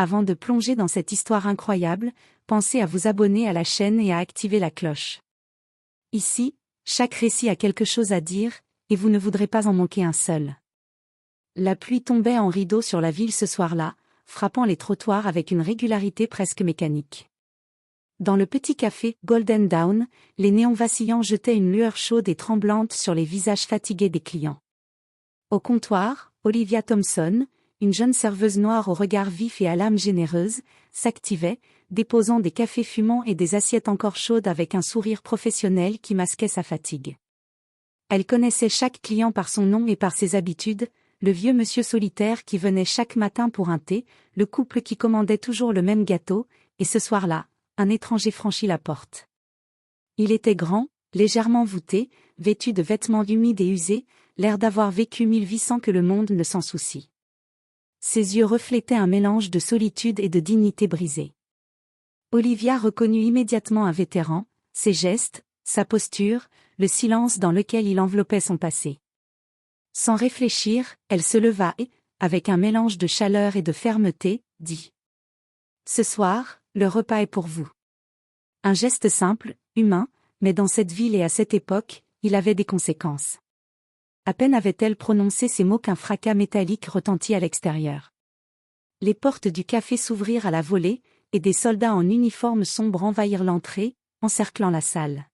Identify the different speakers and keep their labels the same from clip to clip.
Speaker 1: Avant de plonger dans cette histoire incroyable, pensez à vous abonner à la chaîne et à activer la cloche. Ici, chaque récit a quelque chose à dire, et vous ne voudrez pas en manquer un seul. La pluie tombait en rideaux sur la ville ce soir-là, frappant les trottoirs avec une régularité presque mécanique. Dans le petit café Golden Dawn, les néons vacillants jetaient une lueur chaude et tremblante sur les visages fatigués des clients. Au comptoir, Olivia Thompson, une jeune serveuse noire au regard vif et à l'âme généreuse, s'activait, déposant des cafés fumants et des assiettes encore chaudes avec un sourire professionnel qui masquait sa fatigue. Elle connaissait chaque client par son nom et par ses habitudes, le vieux monsieur solitaire qui venait chaque matin pour un thé, le couple qui commandait toujours le même gâteau, et ce soir-là, un étranger franchit la porte. Il était grand, légèrement voûté, vêtu de vêtements humides et usés, l'air d'avoir vécu 1000 vies sans que le monde ne s'en soucie. Ses yeux reflétaient un mélange de solitude et de dignité brisée. Olivia reconnut immédiatement un vétéran, ses gestes, sa posture, le silence dans lequel il enveloppait son passé. Sans réfléchir, elle se leva et, avec un mélange de chaleur et de fermeté, dit : « Ce soir, le repas est pour vous. » Un geste simple, humain, mais dans cette ville et à cette époque, il avait des conséquences. À peine avait-elle prononcé ces mots qu'un fracas métallique retentit à l'extérieur. Les portes du café s'ouvrirent à la volée, et des soldats en uniforme sombre envahirent l'entrée, encerclant la salle.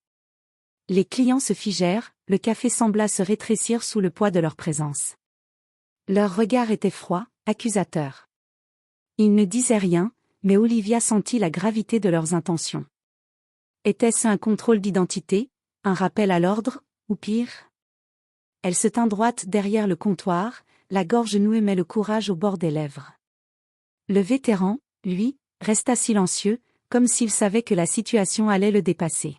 Speaker 1: Les clients se figèrent, le café sembla se rétrécir sous le poids de leur présence. Leur regard était froid, accusateur. Ils ne disaient rien, mais Olivia sentit la gravité de leurs intentions. Était-ce un contrôle d'identité, un rappel à l'ordre, ou pire ? Elle se tint droite derrière le comptoir, la gorge nouée mais le courage au bord des lèvres. Le vétéran, lui, resta silencieux, comme s'il savait que la situation allait le dépasser.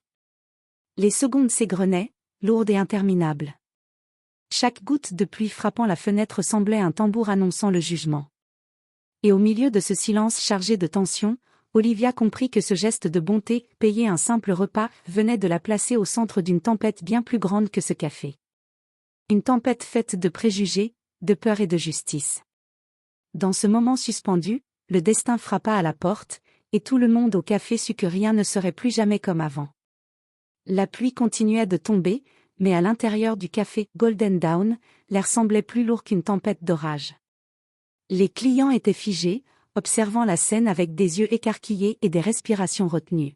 Speaker 1: Les secondes s'égrenaient, lourdes et interminables. Chaque goutte de pluie frappant la fenêtre semblait un tambour annonçant le jugement. Et au milieu de ce silence chargé de tension, Olivia comprit que ce geste de bonté, payer un simple repas, venait de la placer au centre d'une tempête bien plus grande que ce café. Une tempête faite de préjugés, de peur et de justice. Dans ce moment suspendu, le destin frappa à la porte, et tout le monde au café sut que rien ne serait plus jamais comme avant. La pluie continuait de tomber, mais à l'intérieur du café Golden Dawn, l'air semblait plus lourd qu'une tempête d'orage. Les clients étaient figés, observant la scène avec des yeux écarquillés et des respirations retenues.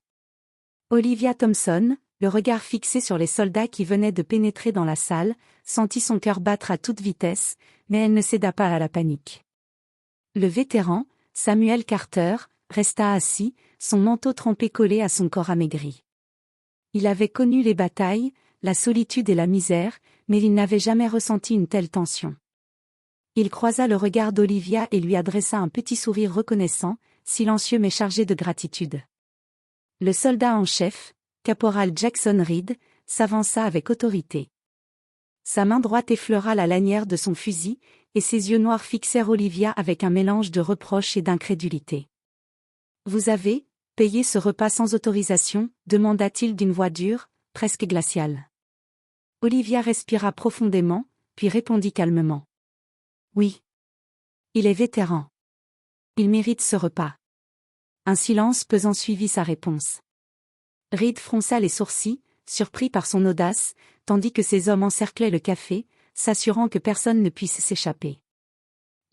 Speaker 1: Olivia Thompson, le regard fixé sur les soldats qui venaient de pénétrer dans la salle, sentit son cœur battre à toute vitesse, mais elle ne céda pas à la panique. Le vétéran, Samuel Carter, resta assis, son manteau trempé collé à son corps amaigri. Il avait connu les batailles, la solitude et la misère, mais il n'avait jamais ressenti une telle tension. Il croisa le regard d'Olivia et lui adressa un petit sourire reconnaissant, silencieux mais chargé de gratitude. Le soldat en chef, caporal Jackson Reed, s'avança avec autorité. Sa main droite effleura la lanière de son fusil, et ses yeux noirs fixèrent Olivia avec un mélange de reproche et d'incrédulité. « Vous avez payé ce repas sans autorisation ?» demanda-t-il d'une voix dure, presque glaciale. Olivia respira profondément, puis répondit calmement. « Oui. Il est vétéran. Il mérite ce repas. » Un silence pesant suivit sa réponse. Reed fronça les sourcils, surpris par son audace, tandis que ses hommes encerclaient le café, s'assurant que personne ne puisse s'échapper.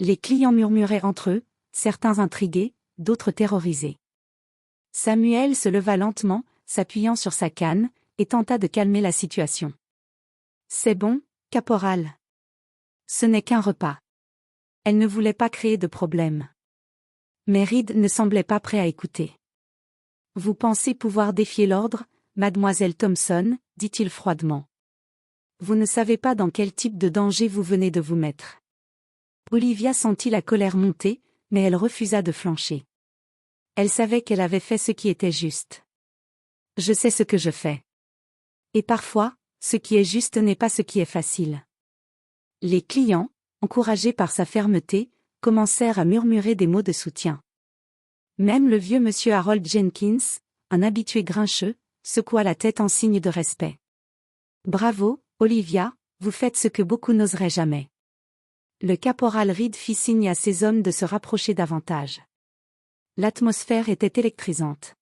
Speaker 1: Les clients murmuraient entre eux, certains intrigués, d'autres terrorisés. Samuel se leva lentement, s'appuyant sur sa canne, et tenta de calmer la situation. « C'est bon, caporal. Ce n'est qu'un repas. » Elle ne voulait pas créer de problème. Mais Reed ne semblait pas prêt à écouter. « Vous pensez pouvoir défier l'ordre, mademoiselle Thompson ?» dit-il froidement. « Vous ne savez pas dans quel type de danger vous venez de vous mettre. » Olivia sentit la colère monter, mais elle refusa de flancher. Elle savait qu'elle avait fait ce qui était juste. « Je sais ce que je fais. Et parfois, ce qui est juste n'est pas ce qui est facile. » Les clients, encouragés par sa fermeté, commencèrent à murmurer des mots de soutien. Même le vieux monsieur Harold Jenkins, un habitué grincheux, secoua la tête en signe de respect. « Bravo, Olivia, vous faites ce que beaucoup n'oseraient jamais. » Le caporal Reed fit signe à ses hommes de se rapprocher davantage. L'atmosphère était électrisante.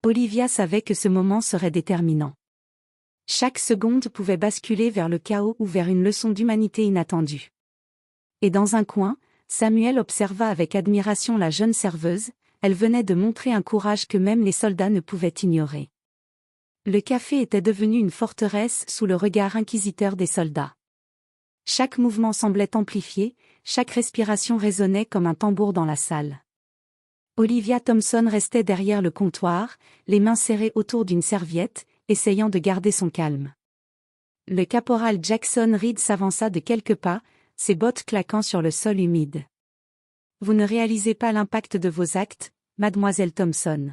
Speaker 1: Olivia savait que ce moment serait déterminant. Chaque seconde pouvait basculer vers le chaos ou vers une leçon d'humanité inattendue. Et dans un coin, Samuel observa avec admiration la jeune serveuse, elle venait de montrer un courage que même les soldats ne pouvaient ignorer. Le café était devenu une forteresse sous le regard inquisiteur des soldats. Chaque mouvement semblait amplifié, chaque respiration résonnait comme un tambour dans la salle. Olivia Thompson restait derrière le comptoir, les mains serrées autour d'une serviette, essayant de garder son calme. Le caporal Jackson Reed s'avança de quelques pas, ses bottes claquant sur le sol humide. « Vous ne réalisez pas l'impact de vos actes, mademoiselle Thompson.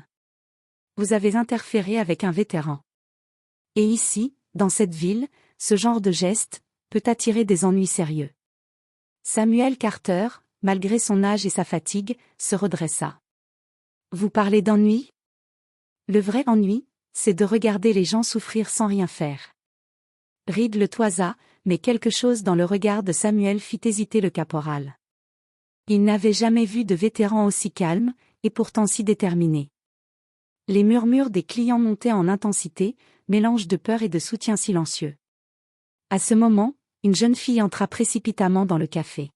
Speaker 1: Vous avez interféré avec un vétéran. Et ici, dans cette ville, ce genre de geste peut attirer des ennuis sérieux. » Samuel Carter, malgré son âge et sa fatigue, se redressa. « Vous parlez d'ennui ? Le vrai ennui, c'est de regarder les gens souffrir sans rien faire. » Reed le toisa, mais quelque chose dans le regard de Samuel fit hésiter le caporal. Il n'avait jamais vu de vétéran aussi calme, et pourtant si déterminé. Les murmures des clients montaient en intensité, mélange de peur et de soutien silencieux. À ce moment, une jeune fille entra précipitamment dans le café.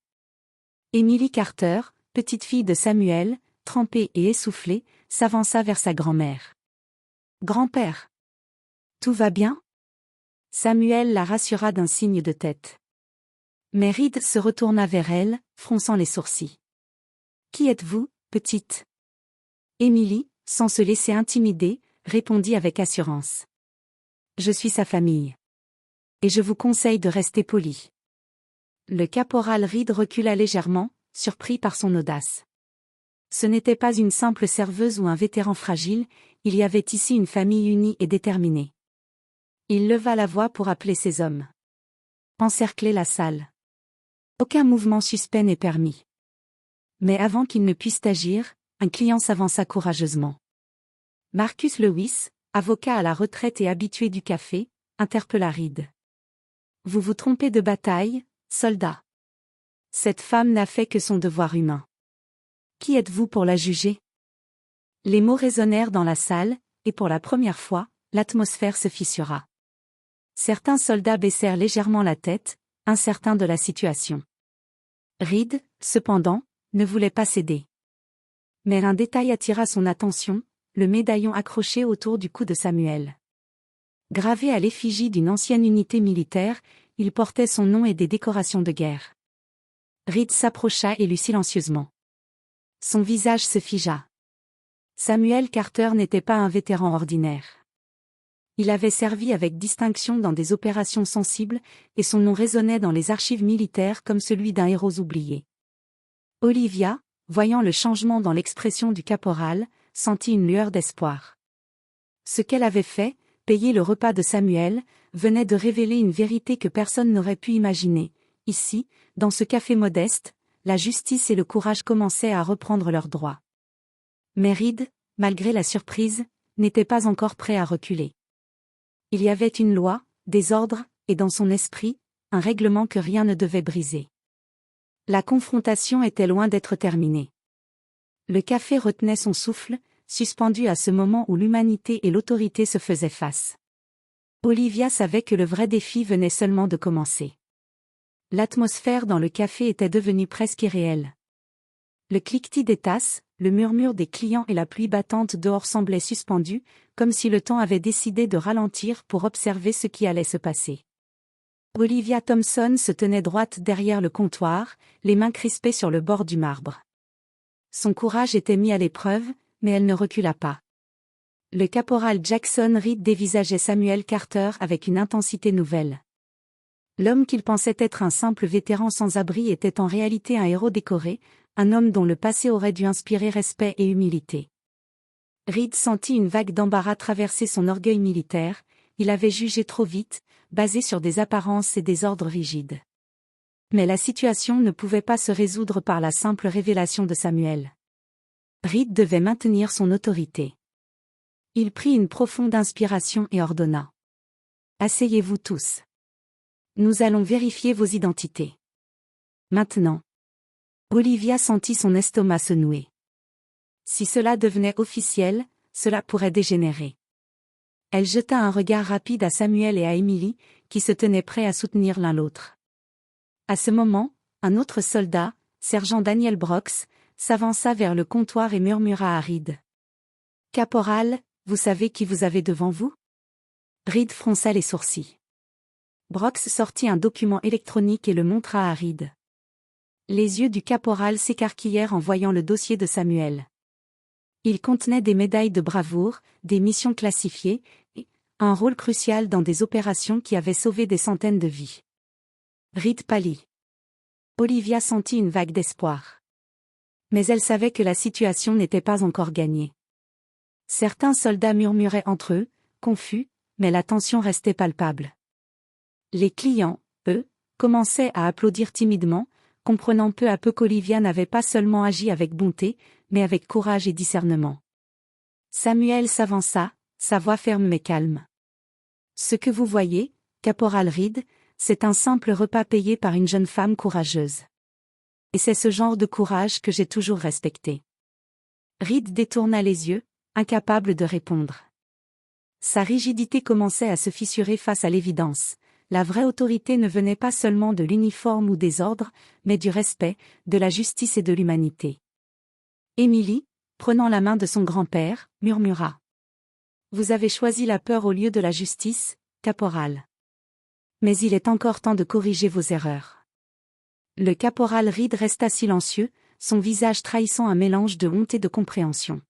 Speaker 1: Emily Carter, petite fille de Samuel, trempée et essoufflée, s'avança vers sa grand-mère. « Grand-père. Tout va bien ?» Samuel la rassura d'un signe de tête. Mais Reed se retourna vers elle, fronçant les sourcils. « Qui êtes-vous, petite ?» Emily, sans se laisser intimider, répondit avec assurance. « Je suis sa famille. Et je vous conseille de rester poli. » Le caporal Reed recula légèrement, surpris par son audace. Ce n'était pas une simple serveuse ou un vétéran fragile, il y avait ici une famille unie et déterminée. Il leva la voix pour appeler ses hommes. Encerclez la salle. Aucun mouvement suspect n'est permis. Mais avant qu'il ne puisse agir, un client s'avança courageusement. Marcus Lewis, avocat à la retraite et habitué du café, interpella Reed. « Vous vous trompez de bataille, soldat. Cette femme n'a fait que son devoir humain. Qui êtes-vous pour la juger ?» Les mots résonnèrent dans la salle, et pour la première fois, l'atmosphère se fissura. Certains soldats baissèrent légèrement la tête, incertains de la situation. Reed, cependant, ne voulait pas céder. Mais un détail attira son attention, le médaillon accroché autour du cou de Samuel. Gravé à l'effigie d'une ancienne unité militaire, il portait son nom et des décorations de guerre. Reed s'approcha et lut silencieusement. Son visage se figea. Samuel Carter n'était pas un vétéran ordinaire. Il avait servi avec distinction dans des opérations sensibles, et son nom résonnait dans les archives militaires comme celui d'un héros oublié. Olivia, voyant le changement dans l'expression du caporal, sentit une lueur d'espoir. Ce qu'elle avait fait, payer le repas de Samuel, venait de révéler une vérité que personne n'aurait pu imaginer. Ici, dans ce café modeste, la justice et le courage commençaient à reprendre leurs droits. Mais Reed, malgré la surprise, n'était pas encore prêt à reculer. Il y avait une loi, des ordres, et dans son esprit, un règlement que rien ne devait briser. La confrontation était loin d'être terminée. Le café retenait son souffle, suspendu à ce moment où l'humanité et l'autorité se faisaient face. Olivia savait que le vrai défi venait seulement de commencer. L'atmosphère dans le café était devenue presque irréelle. Le cliquetis des tasses, le murmure des clients et la pluie battante dehors semblaient suspendus, comme si le temps avait décidé de ralentir pour observer ce qui allait se passer. Olivia Thompson se tenait droite derrière le comptoir, les mains crispées sur le bord du marbre. Son courage était mis à l'épreuve, mais elle ne recula pas. Le caporal Jackson Reed dévisageait Samuel Carter avec une intensité nouvelle. L'homme qu'il pensait être un simple vétéran sans abri était en réalité un héros décoré, un homme dont le passé aurait dû inspirer respect et humilité. Reed sentit une vague d'embarras traverser son orgueil militaire, il avait jugé trop vite, basé sur des apparences et des ordres rigides. Mais la situation ne pouvait pas se résoudre par la simple révélation de Samuel. Reed devait maintenir son autorité. Il prit une profonde inspiration et ordonna. « Asseyez-vous tous. Nous allons vérifier vos identités. » Maintenant. Olivia sentit son estomac se nouer. Si cela devenait officiel, cela pourrait dégénérer. Elle jeta un regard rapide à Samuel et à Emily, qui se tenaient prêts à soutenir l'un l'autre. À ce moment, un autre soldat, sergent Daniel Brox, s'avança vers le comptoir et murmura à Reed. « Caporal, vous savez qui vous avez devant vous » Reed fronça les sourcils. Brox sortit un document électronique et le montra à Reed. Les yeux du caporal s'écarquillèrent en voyant le dossier de Samuel. Il contenait des médailles de bravoure, des missions classifiées, et un rôle crucial dans des opérations qui avaient sauvé des centaines de vies. Reed pâlit. Olivia sentit une vague d'espoir. Mais elle savait que la situation n'était pas encore gagnée. Certains soldats murmuraient entre eux, confus, mais la tension restait palpable. Les clients, eux, commençaient à applaudir timidement, comprenant peu à peu qu'Olivia n'avait pas seulement agi avec bonté, mais avec courage et discernement. Samuel s'avança, sa voix ferme mais calme. « Ce que vous voyez, caporal Reed, c'est un simple repas payé par une jeune femme courageuse. Et c'est ce genre de courage que j'ai toujours respecté. » Reed détourna les yeux, incapable de répondre. Sa rigidité commençait à se fissurer face à l'évidence. La vraie autorité ne venait pas seulement de l'uniforme ou des ordres, mais du respect, de la justice et de l'humanité. Emily, prenant la main de son grand-père, murmura. « Vous avez choisi la peur au lieu de la justice, caporal. Mais il est encore temps de corriger vos erreurs. » Le caporal Reed resta silencieux, son visage trahissant un mélange de honte et de compréhension.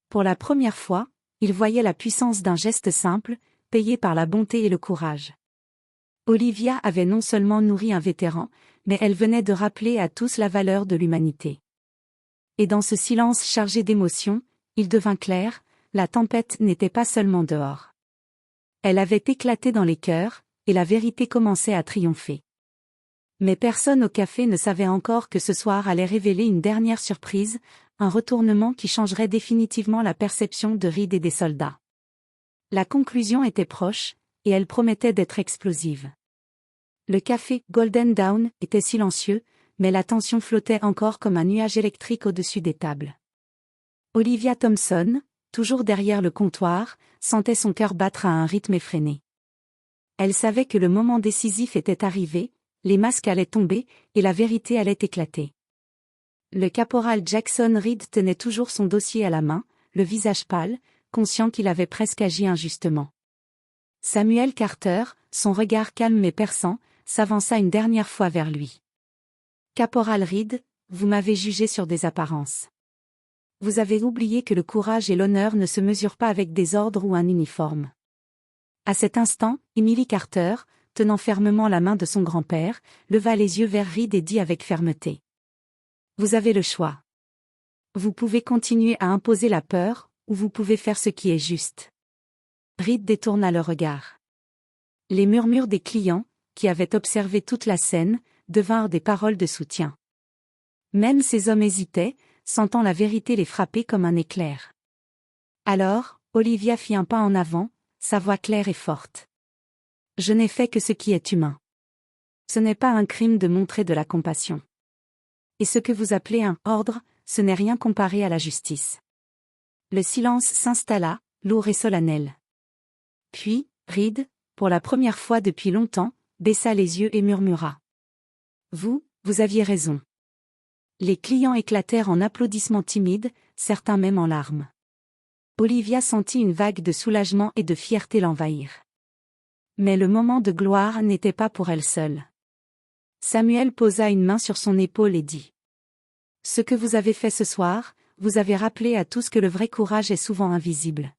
Speaker 1: Pour la première fois, il voyait la puissance d'un geste simple, payé par la bonté et le courage. Olivia avait non seulement nourri un vétéran, mais elle venait de rappeler à tous la valeur de l'humanité. Et dans ce silence chargé d'émotions, il devint clair, la tempête n'était pas seulement dehors. Elle avait éclaté dans les cœurs, et la vérité commençait à triompher. Mais personne au café ne savait encore que ce soir allait révéler une dernière surprise, un retournement qui changerait définitivement la perception de Reed et des soldats. La conclusion était proche, et elle promettait d'être explosive. Le café Golden Dawn était silencieux, mais la tension flottait encore comme un nuage électrique au-dessus des tables. Olivia Thompson, toujours derrière le comptoir, sentait son cœur battre à un rythme effréné. Elle savait que le moment décisif était arrivé, les masques allaient tomber, et la vérité allait éclater. Le caporal Jackson Reed tenait toujours son dossier à la main, le visage pâle, conscient qu'il avait presque agi injustement. Samuel Carter, son regard calme mais perçant, s'avança une dernière fois vers lui. « Caporal Reed, vous m'avez jugé sur des apparences. Vous avez oublié que le courage et l'honneur ne se mesurent pas avec des ordres ou un uniforme. » À cet instant, Emily Carter, tenant fermement la main de son grand-père, leva les yeux vers Reed et dit avec fermeté. « Vous avez le choix. Vous pouvez continuer à imposer la peur, ou vous pouvez faire ce qui est juste. » Reed détourna le regard. Les murmures des clients, qui avaient observé toute la scène, devinrent des paroles de soutien. Même ces hommes hésitaient, sentant la vérité les frapper comme un éclair. Alors, Olivia fit un pas en avant, sa voix claire et forte. « Je n'ai fait que ce qui est humain. Ce n'est pas un crime de montrer de la compassion. Et ce que vous appelez un « ordre », ce n'est rien comparé à la justice. » Le silence s'installa, lourd et solennel. Puis, Reed, pour la première fois depuis longtemps, baissa les yeux et murmura. « Vous aviez raison. » Les clients éclatèrent en applaudissements timides, certains même en larmes. Olivia sentit une vague de soulagement et de fierté l'envahir. Mais le moment de gloire n'était pas pour elle seule. Samuel posa une main sur son épaule et dit. « Ce que vous avez fait ce soir, vous avez rappelé à tous que le vrai courage est souvent invisible. »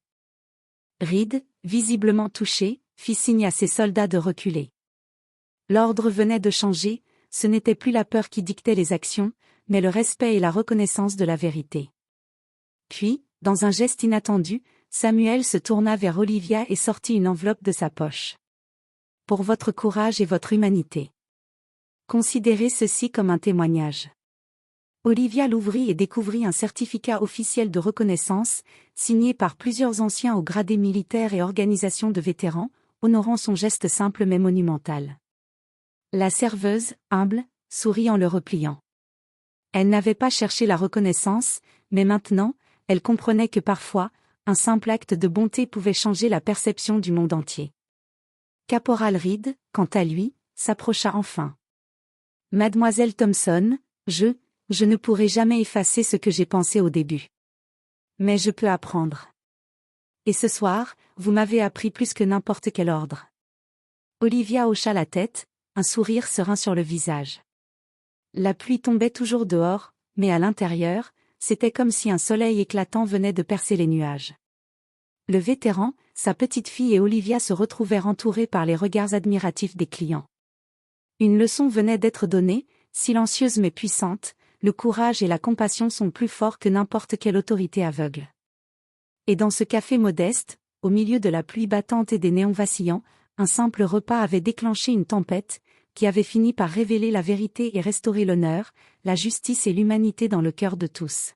Speaker 1: Reed, visiblement touché, fit signe à ses soldats de reculer. L'ordre venait de changer, ce n'était plus la peur qui dictait les actions, mais le respect et la reconnaissance de la vérité. Puis, dans un geste inattendu, Samuel se tourna vers Olivia et sortit une enveloppe de sa poche. « Pour votre courage et votre humanité. Considérez ceci comme un témoignage. » Olivia l'ouvrit et découvrit un certificat officiel de reconnaissance, signé par plusieurs anciens au gradé militaire et organisations de vétérans, honorant son geste simple mais monumental. La serveuse, humble, sourit en le repliant. Elle n'avait pas cherché la reconnaissance, mais maintenant, elle comprenait que parfois, un simple acte de bonté pouvait changer la perception du monde entier. Caporal Reed, quant à lui, s'approcha enfin. Mademoiselle Thompson, je ne pourrai jamais effacer ce que j'ai pensé au début. Mais je peux apprendre. Et ce soir, vous m'avez appris plus que n'importe quel ordre. Olivia hocha la tête, un sourire serein sur le visage. La pluie tombait toujours dehors, mais à l'intérieur, c'était comme si un soleil éclatant venait de percer les nuages. Le vétéran, sa petite fille et Olivia se retrouvèrent entourés par les regards admiratifs des clients. Une leçon venait d'être donnée, silencieuse mais puissante, le courage et la compassion sont plus forts que n'importe quelle autorité aveugle. Et dans ce café modeste, au milieu de la pluie battante et des néons vacillants, un simple repas avait déclenché une tempête, qui avait fini par révéler la vérité et restaurer l'honneur, la justice et l'humanité dans le cœur de tous.